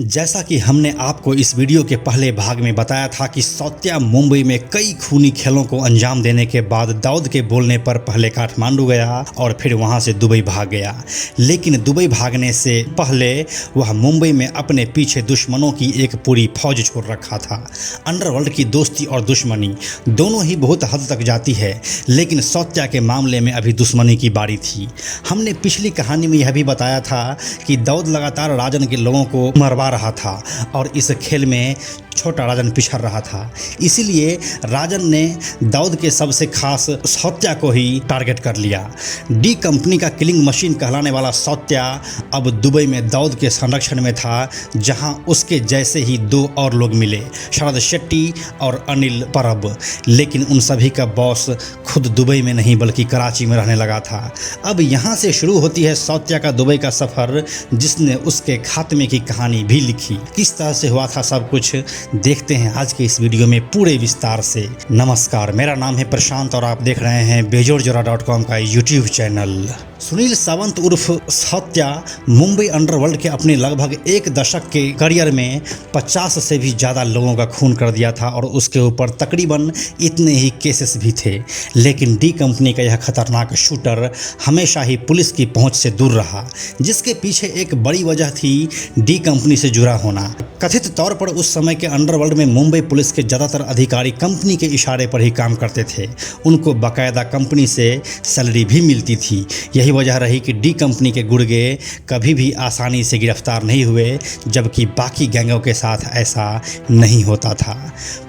जैसा कि हमने आपको इस वीडियो के पहले भाग में बताया था कि सौत्या मुंबई में कई खूनी खेलों को अंजाम देने के बाद दाऊद के बोलने पर पहले काठमांडू गया और फिर वहां से दुबई भाग गया। लेकिन दुबई भागने से पहले वह मुंबई में अपने पीछे दुश्मनों की एक पूरी फौज छोड़ रखा था। अंडरवर्ल्ड की दोस्ती और दुश्मनी दोनों ही बहुत हद तक जाती है, लेकिन सौत्या के मामले में अभी दुश्मनी की बारी थी। हमने पिछली कहानी में यह भी बताया था कि दाऊद लगातार राजन के लोगों को मरवा रहा था और इस खेल में छोटा राजन पिछड़ रहा था। इसीलिए राजन ने दाऊद के सबसे खास सौत्या को ही टारगेट कर लिया। डी कंपनी का किलिंग मशीन कहलाने वाला सौत्या अब दुबई में दाऊद के संरक्षण में था, जहां उसके जैसे ही दो और लोग मिले, शरद शेट्टी और अनिल परब। लेकिन उन सभी का बॉस खुद दुबई में नहीं बल्कि कराची में रहने लगा था। अब यहाँ से शुरू होती है सौत्या का दुबई का सफ़र, जिसने उसके खात्मे की कहानी भी लिखी। किस तरह से हुआ था सब कुछ देखते हैं आज के इस वीडियो में पूरे विस्तार से। नमस्कार, मेरा नाम है प्रशांत और आप देख रहे हैं बेजोड़जोड़ा.com का यूट्यूब चैनल। सुनील सावंत उर्फ सौत्या मुंबई अंडरवर्ल्ड के अपने लगभग एक दशक के करियर में 50 से भी ज़्यादा लोगों का खून कर दिया था और उसके ऊपर तकरीबन इतने ही केसेस भी थे। लेकिन डी कंपनी का यह खतरनाक शूटर हमेशा ही पुलिस की पहुंच से दूर रहा, जिसके पीछे एक बड़ी वजह थी डी कंपनी से जुड़ा होना। कथित तौर पर उस समय के अंडरवर्ल्ड में मुंबई पुलिस के ज़्यादातर अधिकारी कंपनी के इशारे पर ही काम करते थे। उनको बाकायदा कंपनी से सैलरी भी मिलती थी। यही वजह रही कि डी कंपनी के गुर्गे कभी भी आसानी से गिरफ्तार नहीं हुए, जबकि बाकी गैंगों के साथ ऐसा नहीं होता था।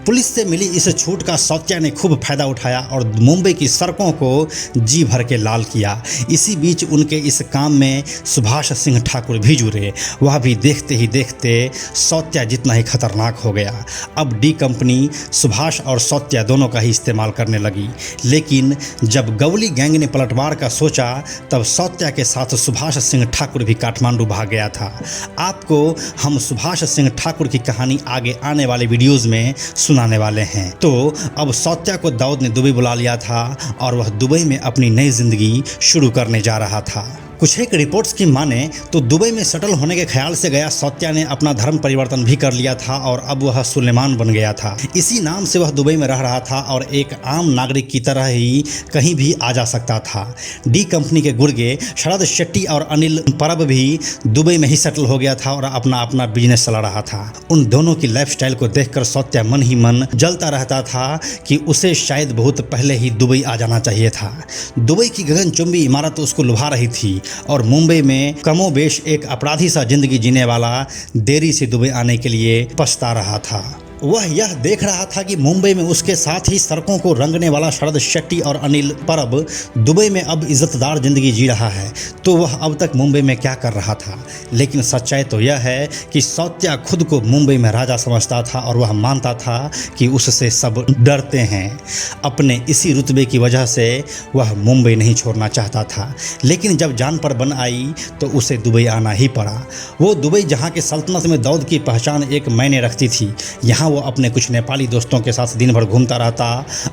पुलिस से मिली इस छूट का सौत्या ने खूब फायदा उठाया और मुंबई की सड़कों को जी भर के लाल किया। इसी बीच उनके इस काम में सुभाष सिंह ठाकुर भी जुड़े। वह भी देखते ही देखते सौत्या जितना ही खतरनाक हो गया। अब डी कंपनी सुभाष और सौत्या दोनों का ही इस्तेमाल करने लगी। लेकिन जब गवली गैंग ने पलटवार का सोचा, तब सौत्या के साथ सुभाष सिंह ठाकुर भी काठमांडू भाग गया था। आपको हम सुभाष सिंह ठाकुर की कहानी आगे आने वाले वीडियोज़ में सुनाने वाले हैं। तो अब सौत्या को दाऊद ने दुबई बुला लिया था और वह दुबई में अपनी नई जिंदगी शुरू करने जा रहा था। कुछ एक रिपोर्ट्स की माने तो दुबई में सेटल होने के ख्याल से गया सौत्या ने अपना धर्म परिवर्तन भी कर लिया था और अब वह सुलेमान बन गया था। इसी नाम से वह दुबई में रह रहा था और एक आम नागरिक की तरह ही कहीं भी आ जा सकता था। डी कंपनी के गुर्गे शरद शेट्टी और अनिल परब भी दुबई में ही सेटल हो गया था और अपना अपना बिजनेस चला रहा था। उन दोनों की लाइफस्टाइल को देखकर सौत्या मन ही मन जलता रहता था कि उसे शायद बहुत पहले ही दुबई आ जाना चाहिए था। दुबई की गगनचुंबी इमारत उसको लुभा रही थी और मुंबई में कमोबेश एक अपराधी सा जिंदगी जीने वाला देरी से दुबई आने के लिए पछता रहा था। वह यह देख रहा था कि मुंबई में उसके साथ ही सड़कों को रंगने वाला शरद शेट्टी और अनिल परब दुबई में अब इज़्ज़तदार ज़िंदगी जी रहा है, तो वह अब तक मुंबई में क्या कर रहा था। लेकिन सच्चाई तो यह है कि सौत्या खुद को मुंबई में राजा समझता था और वह मानता था कि उससे सब डरते हैं। अपने इसी रुतबे की वजह से वह मुंबई नहीं छोड़ना चाहता था। लेकिन जब जान पर बन आई तो उसे दुबई आना ही पड़ा। वो दुबई जहाँ के सल्तनत में दाऊद की पहचान एक मायने रखती थी। यहाँ वो अपने कुछ नेपाली दोस्तों के साथ दिन भर घूमता रहता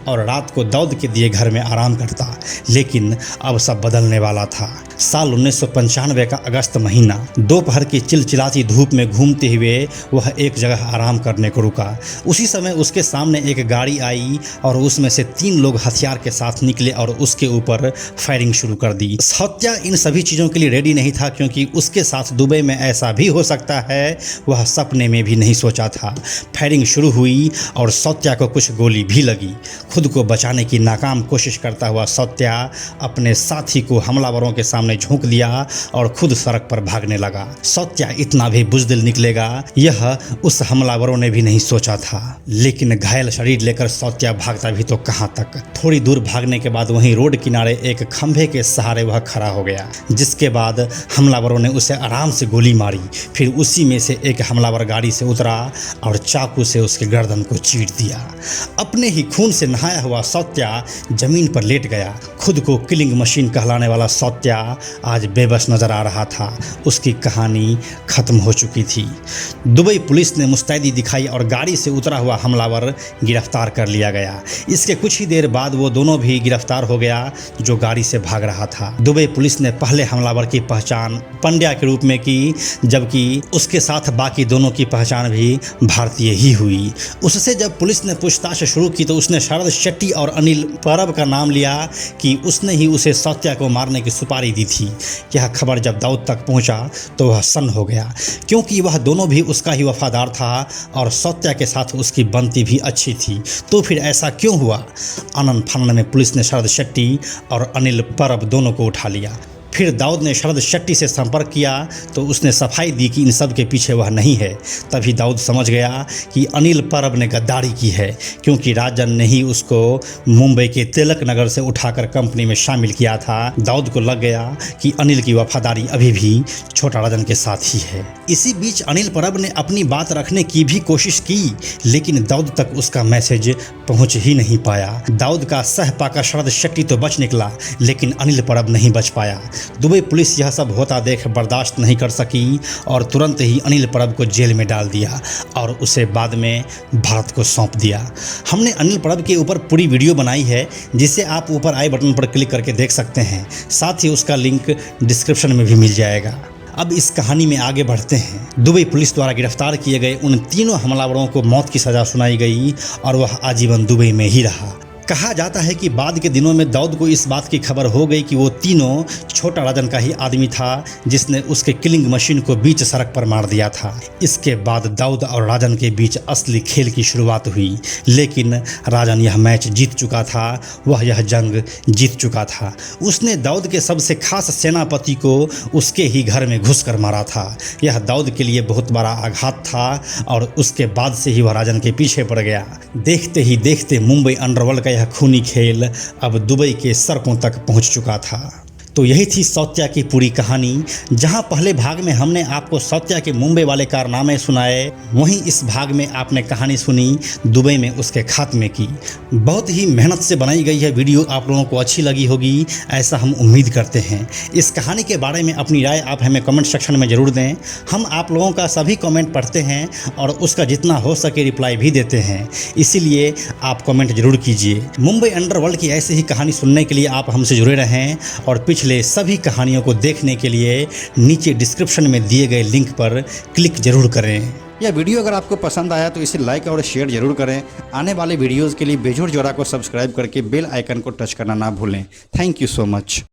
और रात को दाऊद के दिए घर में आराम करता। लेकिन अब सब बदलने वाला था। साल 1995 का अगस्त महीना, दोपहर की चिलचिलाती धूप में घूमते हुए वह एक जगह आराम करने को रुका। उसी समय उसके सामने एक गाड़ी आई और उसमें से 3 लोग हथियार के साथ निकले और उसके ऊपर फायरिंग शुरू कर दी। सौत्या इन सभी चीज़ों के लिए रेडी नहीं था, क्योंकि उसके साथ दुबई में ऐसा भी हो सकता है, वह सपने में भी नहीं सोचा था। फायरिंग शुरू हुई और सौत्या को कुछ गोली भी लगी। खुद को बचाने की नाकाम कोशिश करता हुआ सौत्या अपने साथी को हमलावरों के सामने झोंक दिया और खुद सड़क पर भागने लगा। सौत्या इतना भी बुज़दिल निकलेगा, यह उस हमलावरों ने भी नहीं सोचा था। लेकिन घायल शरीर लेकर सौत्या भागता भी तो कहाँ तक। थोड़ी दूर भागने के बाद वहीं रोड किनारे एक खंभे के सहारे वह खड़ा हो गया, जिसके बाद हमलावरों ने उसे आराम से गोली मारी। फिर उसी में से एक हमलावर गाड़ी से उतरा और चाकू से से उसके गर्दन को चीर दिया। अपने ही खून से नहाया हुआ सौत्या जमीन पर लेट गया। खुद को किलिंग मशीन कहलाने वाला सौत्या आज बेबस नजर आ रहा था। उसकी कहानी खत्म हो चुकी थी। दुबई पुलिस ने मुस्तैदी दिखाई और गाड़ी से उतरा हुआ हमलावर गिरफ्तार कर लिया गया। इसके कुछ ही देर बाद वो दोनों भी गिरफ्तार हो गया जो गाड़ी से भाग रहा था। दुबई पुलिस ने पहले हमलावर की पहचान पंड्या के रूप में की, जबकि उसके साथ बाकी दोनों की पहचान भी भारतीय ही हुई। उससे जब पुलिस ने पूछताछ शुरू की तो उसने शरद शेट्टी और अनिल परब का नाम लिया कि उसने ही उसे सौत्या को मारने की सुपारी दी थी। यह खबर जब दाऊद तक पहुंचा तो वह सन्न हो गया, क्योंकि वह दोनों भी उसका ही वफादार था और सौत्या के साथ उसकी बनती भी अच्छी थी। तो फिर ऐसा क्यों हुआ? आनन फानन में पुलिस ने शरद शेट्टी और अनिल परब दोनों को उठा लिया। फिर दाऊद ने शरद शेट्टी से संपर्क किया तो उसने सफाई दी कि इन सब के पीछे वह नहीं है। तभी दाऊद समझ गया कि अनिल परब ने गद्दारी की है, क्योंकि राजन ने ही उसको मुंबई के तिलक नगर से उठाकर कंपनी में शामिल किया था। दाऊद को लग गया कि अनिल की वफादारी अभी भी छोटा राजन के साथ ही है। इसी बीच अनिल परब ने अपनी बात रखने की भी कोशिश की, लेकिन दाऊद तक उसका मैसेज पहुंच ही नहीं पाया। दाऊद का सहपाका शरद शेट्टी तो बच निकला, लेकिन अनिल परब नहीं बच पाया। दुबई पुलिस यह सब होता देख बर्दाश्त नहीं कर सकी और तुरंत ही अनिल परब को जेल में डाल दिया और उसे बाद में भारत को सौंप दिया। हमने अनिल परब के ऊपर पूरी वीडियो बनाई है, जिसे आप ऊपर आई बटन पर क्लिक करके देख सकते हैं। साथ ही उसका लिंक डिस्क्रिप्शन में भी मिल जाएगा। अब इस कहानी में आगे बढ़ते हैं। दुबई पुलिस द्वारा गिरफ्तार किए गए उन तीनों हमलावरों को मौत की सज़ा सुनाई गई और वह आजीवन दुबई में ही रहा। कहा जाता है कि बाद के दिनों में दाऊद को इस बात की खबर हो गई कि वो तीनों छोटा राजन का ही आदमी था जिसने उसके किलिंग मशीन को बीच सड़क पर मार दिया था। इसके बाद दाऊद और राजन के बीच असली खेल की शुरुआत हुई, लेकिन राजन यह मैच जीत चुका था, वह यह जंग जीत चुका था। उसने दाऊद के सबसे खास सेनापति को उसके ही घर में घुस कर मारा था। यह दाऊद के लिए बहुत बड़ा आघात था और उसके बाद से ही वह राजन के पीछे पड़ गया। देखते ही देखते मुंबई अंडरवर्ल्ड का यह खूनी खेल अब दुबई के सड़कों तक पहुंच चुका था। तो यही थी सौत्या की पूरी कहानी। जहां पहले भाग में हमने आपको सौत्या के मुंबई वाले कारनामे सुनाए, वहीं इस भाग में आपने कहानी सुनी दुबई में उसके खात्मे की। बहुत ही मेहनत से बनाई गई है वीडियो, आप लोगों को अच्छी लगी होगी, ऐसा हम उम्मीद करते हैं। इस कहानी के बारे में अपनी राय आप हमें कमेंट सेक्शन में ज़रूर दें। हम आप लोगों का सभी कमेंट पढ़ते हैं और उसका जितना हो सके रिप्लाई भी देते हैं, इसीलिए आप कमेंट जरूर कीजिए। मुंबई अंडरवर्ल्ड की ऐसी ही कहानी सुनने के लिए आप हमसे जुड़े रहें और पिछले सभी कहानियों को देखने के लिए नीचे डिस्क्रिप्शन में दिए गए लिंक पर क्लिक जरूर करें। यह वीडियो अगर आपको पसंद आया तो इसे लाइक और शेयर जरूर करें। आने वाले वीडियोस के लिए बेजोड़ जोड़ा को सब्सक्राइब करके बेल आइकन को टच करना ना भूलें। Thank you so much.